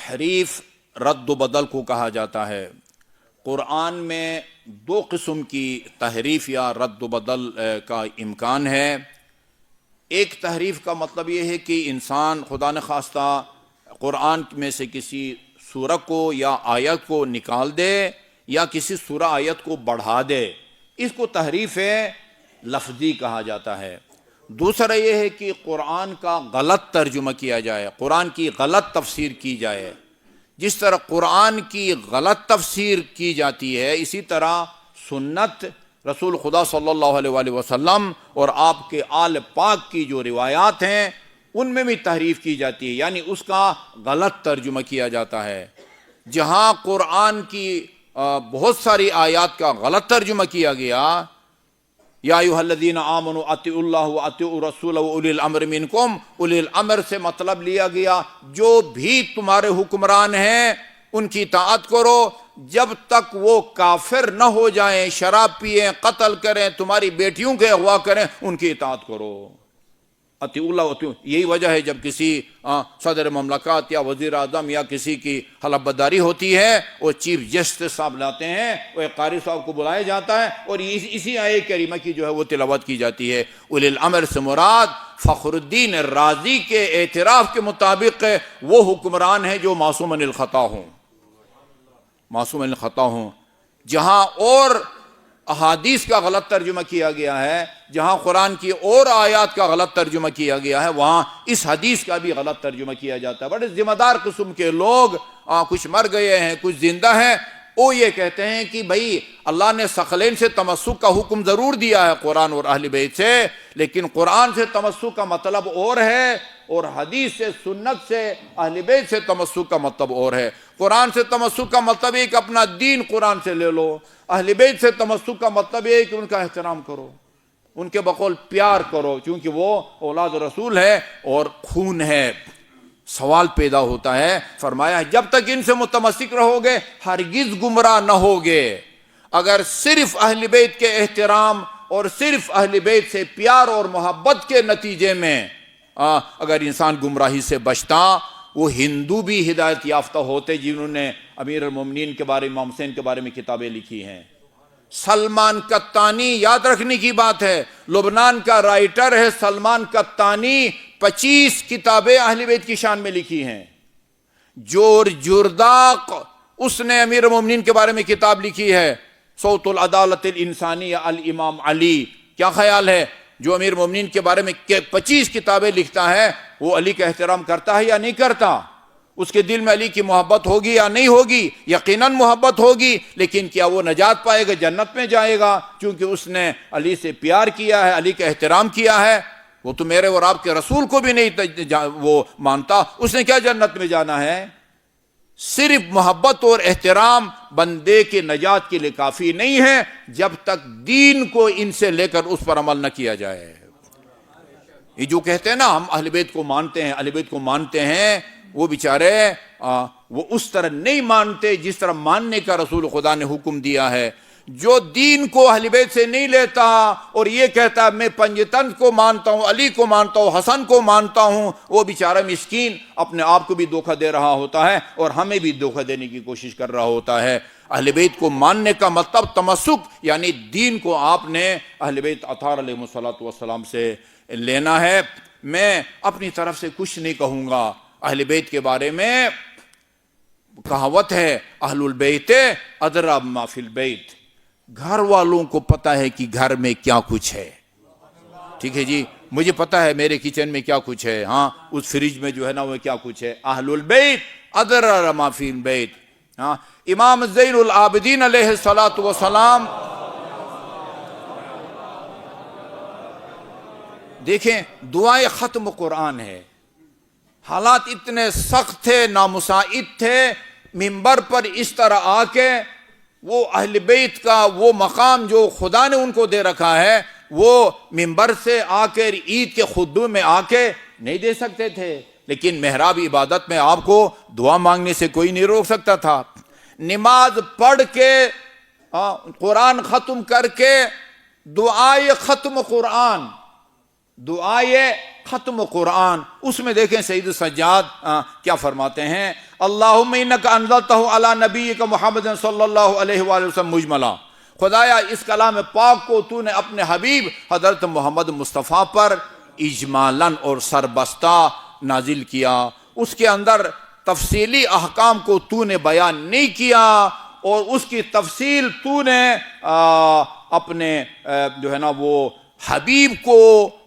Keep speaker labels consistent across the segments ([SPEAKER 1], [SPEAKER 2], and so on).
[SPEAKER 1] تحریف رد و بدل کو کہا جاتا ہے۔ قرآن میں دو قسم کی تحریف یا رد و بدل کا امکان ہے۔ ایک تحریف کا مطلب یہ ہے کہ انسان خدا نخواستہ قرآن میں سے کسی سورہ کو یا آیت کو نکال دے یا کسی سورہ آیت کو بڑھا دے، اس کو تحریف لفظی کہا جاتا ہے۔ دوسرا یہ ہے کہ قرآن کا غلط ترجمہ کیا جائے، قرآن کی غلط تفسیر کی جائے۔ جس طرح قرآن کی غلط تفسیر کی جاتی ہے، اسی طرح سنت رسول خدا صلی اللہ علیہ وآلہ وسلم اور آپ کے آل پاک کی جو روایات ہیں ان میں بھی تحریف کی جاتی ہے، یعنی اس کا غلط ترجمہ کیا جاتا ہے۔ جہاں قرآن کی بہت ساری آیات کا غلط ترجمہ کیا گیا، یا ایھا الذین آمنوا اطیعوا اللہ واطیعوا الرسول واولی الامر منکم، اولی الامر سے مطلب لیا گیا جو بھی تمہارے حکمران ہیں ان کی اطاعت کرو، جب تک وہ کافر نہ ہو جائیں، شراب پئیں، قتل کریں، تمہاری بیٹیوں کے اغوا کریں، ان کی اطاعت کرو۔ اطیعوا اللہ واطیعوا، یہی وجہ ہے جب کسی صدر مملکت یا وزیر اعظم یا کسی کی حلف برداری ہوتی ہے، وہ چیف جسٹس صاحب لاتے ہیں، وہ ایک قاری صاحب کو بلایا جاتا ہے اور اسی آیت کریمہ کی جو ہے وہ تلاوت کی جاتی ہے۔ اولی الامر سے مراد فخر الدین الرازی کے اعتراف کے مطابق وہ حکمران ہیں جو معصوم عن الخطا ہوں، معصوم عن الخطا ہوں۔ جہاں اور احادیث کا غلط ترجمہ کیا گیا ہے، جہاں قرآن کی اور آیات کا غلط ترجمہ کیا گیا ہے، وہاں اس حدیث کا بھی غلط ترجمہ کیا جاتا ہے۔ بڑے ذمہ دار قسم کے لوگ، کچھ مر گئے ہیں کچھ زندہ ہیں، وہ یہ کہتے ہیں کہ بھائی اللہ نے ثقلین سے تمسک کا حکم ضرور دیا ہے قرآن اور اہل بیت سے، لیکن قرآن سے تمسک کا مطلب اور ہے اور حدیث سے، سنت سے، اہل بیت سے تمسک کا مطلب اور ہے۔ قرآن سے تمسک کا مطلب ہے کہ اپنا دین قرآن سے لے لو، اہل بیت سے تمسک کا مطلب ہے کہ ان کا احترام کرو، ان کے بقول پیار کرو، کیونکہ وہ اولاد رسول ہے اور خون ہے۔ سوال پیدا ہوتا ہے، فرمایا جب تک ان سے متمسک رہو گے ہرگز گمراہ نہ ہوگے۔ اگر صرف اہل بیت کے احترام اور صرف اہل بیت سے پیار اور محبت کے نتیجے میں اگر انسان گمراہی سے بچتا، وہ ہندو بھی ہدایت یافتہ ہوتے جنہوں نے امیر المومنین کے بارے میں، امام حسین کے بارے میں کتابیں لکھی ہیں۔ سلمان قطانی، یاد رکھنے کی بات ہے، لبنان کا رائٹر ہے سلمان قطانی، 25 کتابیں اہل بیت کی شان میں لکھی ہیں۔ جورج جرداق، اس نے امیر المومنین کے بارے میں کتاب لکھی ہے، صوت العدالت الانسانی الامام علی۔ کیا خیال ہے جو امیر المومنین کے بارے میں 25 کتابیں لکھتا ہے، وہ علی کا احترام کرتا ہے یا نہیں کرتا؟ اس کے دل میں علی کی محبت ہوگی یا نہیں ہوگی؟ یقیناً محبت ہوگی، لیکن کیا وہ نجات پائے گا، جنت میں جائے گا؟ کیونکہ اس نے علی سے پیار کیا ہے، علی کا احترام کیا ہے۔ وہ تو میرے اور آپ کے رسول کو بھی نہیں وہ مانتا، اس نے کیا جنت میں جانا ہے؟ صرف محبت اور احترام بندے کے نجات کے لیے کافی نہیں ہے جب تک دین کو ان سے لے کر اس پر عمل نہ کیا جائے۔ یہ جو کہتے ہیں نا ہم اہل بیت کو مانتے ہیں، اہل بیت کو مانتے ہیں، وہ بیچارے وہ اس طرح نہیں مانتے جس طرح ماننے کا رسول خدا نے حکم دیا ہے۔ جو دین کو اہل بیت سے نہیں لیتا اور یہ کہتا ہے میں پنجتن کو مانتا ہوں، علی کو مانتا ہوں، حسن کو مانتا ہوں، وہ بیچارہ مسکین اپنے آپ کو بھی دھوکہ دے رہا ہوتا ہے اور ہمیں بھی دھوکہ دینے کی کوشش کر رہا ہوتا ہے۔ اہل بیت کو ماننے کا مطلب تمسک، یعنی دین کو آپ نے اہل بیت اطہار علیہ الصلوۃ والسلام سے لینا ہے۔ میں اپنی طرف سے کچھ نہیں کہوں گا۔ اہل بیت کے بارے میں کہاوت ہے، اہل البیت ادری بما فی البیت، گھر والوں کو پتہ ہے کہ گھر میں کیا کچھ ہے۔ ٹھیک ہے جی، مجھے پتہ ہے میرے کچن میں کیا کچھ ہے، ہاں اس فریج میں جو ہے نا وہ کیا کچھ ہے۔ اہل البیت ادری بما فی البیت۔ ہاں امام زین العابدین علیہ الصلوۃ والسلام، دیکھیں دعائے ختم قرآن ہے، حالات اتنے سخت تھے، نامساعد تھے، منبر پر اس طرح آ کے وہ اہل بیت کا وہ مقام جو خدا نے ان کو دے رکھا ہے، وہ منبر سے آ کر عید کے خطبے میں آ کے نہیں دے سکتے تھے، لیکن محراب عبادت میں آپ کو دعا مانگنے سے کوئی نہیں روک سکتا تھا۔ نماز پڑھ کے قرآن ختم کر کے دعائے ختم قرآن، دعائے ختم قرآن، اس میں دیکھیں سید سجاد کیا فرماتے ہیں، اللہم انکا انزلتہ علی نبیک محمد صلی اللہ علیہ وآلہ وسلم مجملا، خدایا اس کلام پاک کو تو نے اپنے حبیب حضرت محمد مصطفیٰ پر اجمالاً اور سربستہ نازل کیا، اس کے اندر تفصیلی احکام کو تو نے بیان نہیں کیا، اور اس کی تفصیل تو نے اپنے جو ہے نا وہ حبیب کو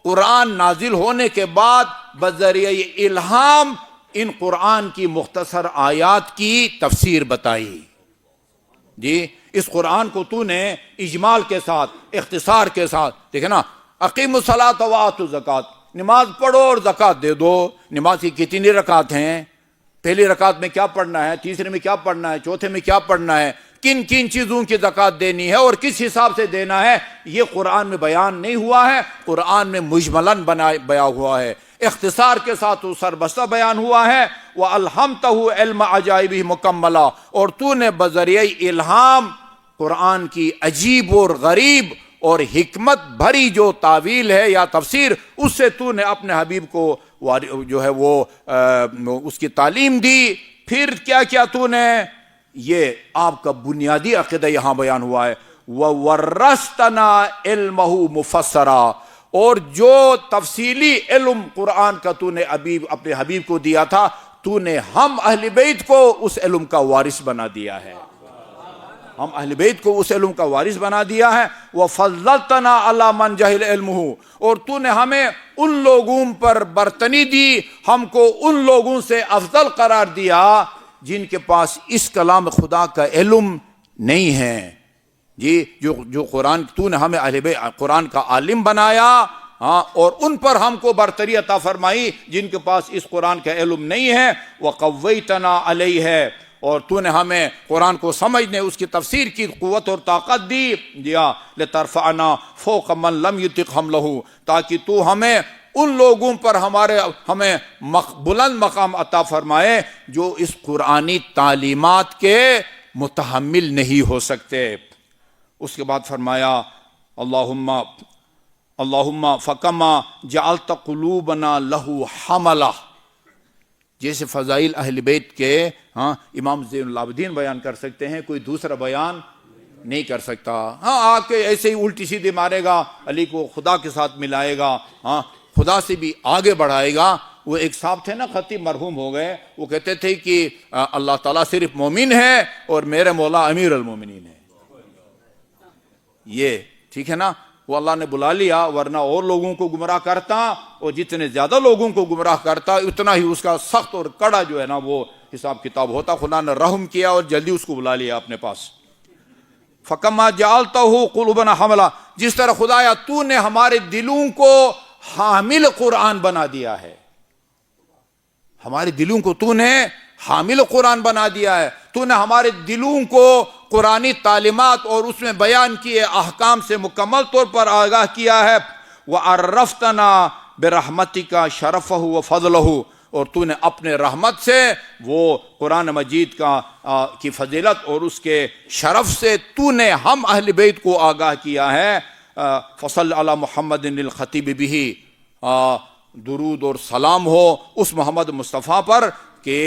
[SPEAKER 1] قرآن نازل ہونے کے بعد بذریعہ الہام ان قرآن کی مختصر آیات کی تفسیر بتائی۔ جی اس قرآن کو تو نے اجمال کے ساتھ، اختصار کے ساتھ، دیکھیں نا، اقیموا الصلاۃ وآتوا الزکوٰۃ، نماز پڑھو اور زکوٰۃ دے دو۔ نماز کی کتنی رکعت ہیں، پہلی رکعت میں کیا پڑھنا ہے، تیسرے میں کیا پڑھنا ہے، چوتھے میں کیا پڑھنا ہے، کن کن چیزوں کی زکوٰۃ دینی ہے اور کس حساب سے دینا ہے، یہ قرآن میں بیان نہیں ہوا ہے، قرآن میں مجملاً بیان ہوا ہے، اختصار کے ساتھ وہ سربستہ بیان ہوا ہے۔ وَأَلْهَمْتَهُ عِلْمَ عَجَائِبِهِ مُكَمَّلًا، اور تو نے بذریعہ الہام قرآن کی عجیب اور غریب اور حکمت بھری جو تعویل ہے یا تفسیر، اس سے تو نے اپنے حبیب کو جو ہے وہ اس کی تعلیم دی۔ پھر کیا کیا تو نے، یہ آپ کا بنیادی عقیدہ یہاں بیان ہوا ہے، وَوَرَّثْتَنَا عِلْمَهُ مُفَسَّرًا، اور جو تفصیلی علم قرآن کا تو نے اپنے حبیب کو دیا تھا، تو نے ہم اہل بیت کو اس علم کا وارث بنا دیا ہے، ہم اہل بیت کو اس علم کا وارث بنا دیا ہے۔ وَفَضَّلْتَنَا عَلَى مَنْ جَهِلَ عِلْمُهُ، اور تو نے ہمیں ان لوگوں پر برتری دی، ہم کو ان لوگوں سے افضل قرار دیا جن کے پاس اس کلام خدا کا علم نہیں ہے۔ جی جو قرآن، تو نے ہمیں اہل بیت قرآن کا عالم بنایا، اور ان پر ہم کو برتری عطا فرمائی جن کے پاس اس قرآن کا علم نہیں ہے۔ وَقَوَّيْتَنَا عَلَيْهِ، اور تو نے ہمیں قرآن کو سمجھنے، اس کی تفسیر کی قوت اور طاقت دیا، لِتَرْفَعْنَا فَوْقَ مَنْ لَمْ يُطِقْ حَمْلَهُ، تاکہ تو ہمیں ان لوگوں پر ہمیں بلند مقام عطا فرمائے جو اس قرآنی تعلیمات کے متحمل نہیں ہو سکتے۔ اس کے بعد فرمایا اللہم فکما جعلت قلوبنا لہو حملہ، جیسے فضائل اہل بیت کے امام زین العابدین بیان کر سکتے ہیں، کوئی دوسرا بیان نہیں کر سکتا۔ آ کے ایسے ہی الٹی سیدھی مارے گا، علی کو خدا کے ساتھ ملائے گا، خدا سے بھی آگے بڑھائے گا۔ وہ ایک صاحب تھے نا، خطیب مرحوم ہو گئے، وہ کہتے تھے کہ اللہ تعالیٰ صرف مومن ہے اور میرے مولا امیر المومنین ہے۔ یہ ٹھیک ہے نا، وہ اللہ نے بلا لیا، ورنہ اور لوگوں کو گمراہ کرتا، اور جتنے زیادہ لوگوں کو گمراہ کرتا اتنا ہی اس کا سخت اور کڑا جو ہے نا وہ حساب کتاب ہوتا۔ خدا نے رحم کیا اور جلدی اس کو بلا لیا اپنے پاس۔ فَكَمَّا جَعَلْتَهُ قُلُوبَنَا حَمْلًا، جس طرح خدایا تو نے ہمارے دلوں کو حامل قرآن بنا دیا ہے، ہمارے دلوں کو تو نے حامل قرآن بنا دیا ہے، تو نے ہمارے دلوں کو قرآنی تعلیمات اور اس میں بیان کیے احکام سے مکمل طور پر آگاہ کیا ہے۔ وَعَرَّفْتَنَا بِرَحْمَتِكَ شَرَفَهُ وَفَضْلَهُ، اور تو نے اپنے رحمت سے وہ قرآن مجید کی فضیلت اور اس کے شرف سے تو نے ہم اہل بیت کو آگاہ کیا ہے۔ فصل علی محمد الخطیب بہ، درود اور سلام ہو اس محمد مصطفیٰ پر کہ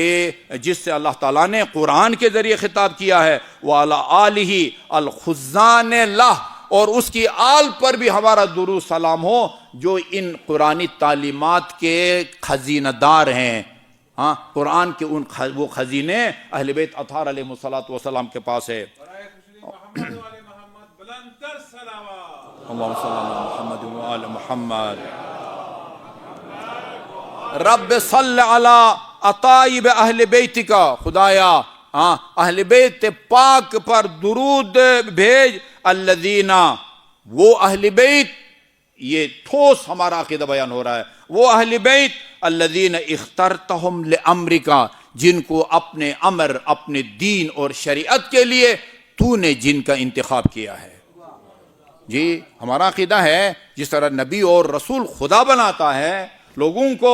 [SPEAKER 1] جس سے اللہ تعالیٰ نے قرآن کے ذریعے خطاب کیا ہے، وعلی آلہ الخزان لہ، اور اس کی آل پر بھی ہمارا درود سلام ہو جو ان قرآنی تعلیمات کے خزینہ دار ہیں۔ قرآن کے وہ خزینے اہل بیت اطہار علیہ السلام کے پاس ہے۔ اللہم صلی علی محمد وآل محمد۔ رب صلی علی اطایب اہل بیتک، خدایا اہل بیت پاک پر درود بھیج، الذین، وہ اہل بیت، یہ ٹھوس ہمارا عقیدہ بیان ہو رہا ہے، وہ اہل بیت الذین اخترتہم لامرک، جن کو اپنے امر، اپنے دین اور شریعت کے لیے تو نے جن کا انتخاب کیا ہے۔ جی ہمارا عقیدہ ہے جس طرح نبی اور رسول خدا بناتا ہے، لوگوں کو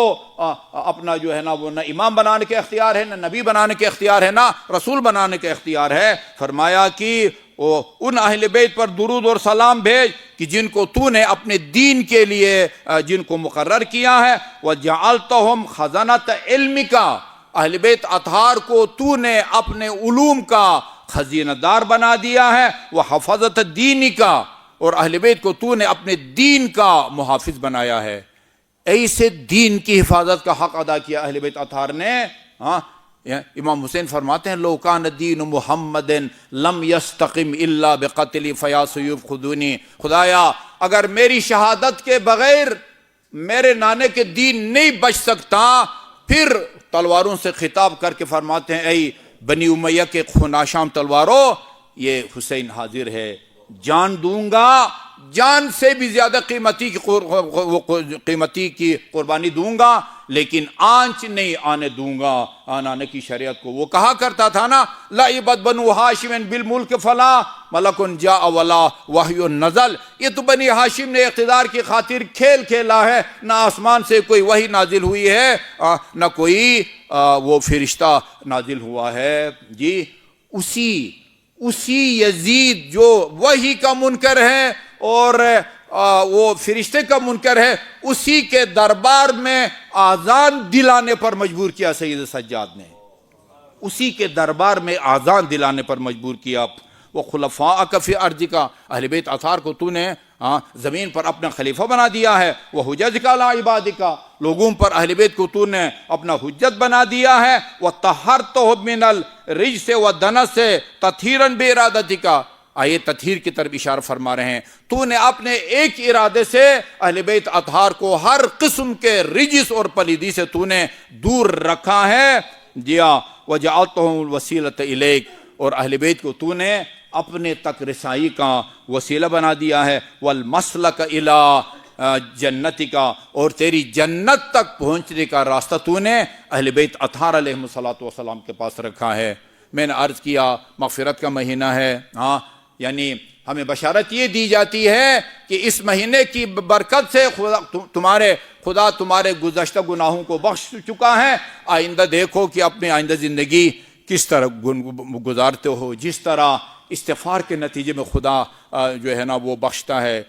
[SPEAKER 1] اپنا جو ہے نا وہ نہ امام بنانے کے اختیار ہے، نہ نبی بنانے کے اختیار ہے، نہ رسول بنانے کے اختیار ہے۔ فرمایا کہ ان اہل بیت پر درود اور سلام بھیج کہ جن کو تو نے اپنے دین کے لیے جن کو مقرر کیا ہے، وَجَعَلْتَهُمْ خَزَنَةَ عِلْمِكَ، اہل بیت اطہار کو تو نے اپنے علوم کا خزینہ دار بنا دیا ہے، وَحَفَظَةَ دِينِكَ، اور اہل بیت کو تو نے اپنے دین کا محافظ بنایا ہے۔ ایسے دین کی حفاظت کا حق ادا کیا اہل بیت اطہار نے۔ امام حسین فرماتے ہیں لو کان دین محمد لم یستقم الا بقتل فیا سیوف خذونی، خدایا اگر میری شہادت کے بغیر میرے نانے کے دین نہیں بچ سکتا، پھر تلواروں سے خطاب کر کے فرماتے ہیں اے بنی امیہ کے خوناشام تلواروں، یہ حسین حاضر ہے، جان دوں گا، جان سے بھی زیادہ قیمتی کی قربانی دوں گا، لیکن آنچ نہیں آنے دوں گا آنے کی شریعت کو۔ وہ کہا کرتا تھا نا لعبت بنو ہاشم بالملک فلا ملک جاء ولا وحی نزل، یہ تو بنی ہاشم نے اقتدار کی خاطر کھیل کھیلا ہے، نہ آسمان سے کوئی وحی نازل ہوئی ہے نہ کوئی وہ فرشتہ نازل ہوا ہے۔ جی اسی یزید جو وحی کا منکر ہے اور وہ فرشتے کا منکر ہے، اسی کے دربار میں آذان دلانے پر مجبور کیا سید سجاد نے، اسی کے دربار میں آذان دلانے پر مجبور کیا۔ وہ خلفاءک فی ارضک، اہل بیت اطہار کو تو نے زمین پر اپنا خلیفہ بنا دیا ہے، وہ حججک علی عبادک، لوگوں پر اہل بیت کو تو نے اپنا حجت بنا دیا ہے، وطہرتہ من الرجس والدنس تطہیرا بارادتک، آئے تطہیر کی طرف اشارہ فرما رہے ہیں، تو نے اپنے ایک ارادے سے اہل بیت اطہار کو ہر قسم کے رجس اور پلیدی سے تو نے دور رکھا ہے۔ جیا وجعلتہم الوسیلۃ الیک، اور اہل بیت کو تو نے اپنے تک رسائی کا وسیلہ بنا دیا ہے، والمسلک الی جنتک، اور تیری جنت تک پہنچنے کا راستہ تو نے اہل بیت اطہار علیہ السلام کے پاس رکھا ہے۔ میں نے عرض کیا مغفرت کا مہینہ ہے، یعنی ہمیں بشارت یہ دی جاتی ہے کہ اس مہینے کی برکت سے خدا تمہارے گزشتہ گناہوں کو بخش چکا ہے، آئندہ دیکھو کہ اپنی آئندہ زندگی کس طرح گزارتے ہو، جس طرح استغفار کے نتیجے میں خدا جو ہے نا وہ بخشتا ہے۔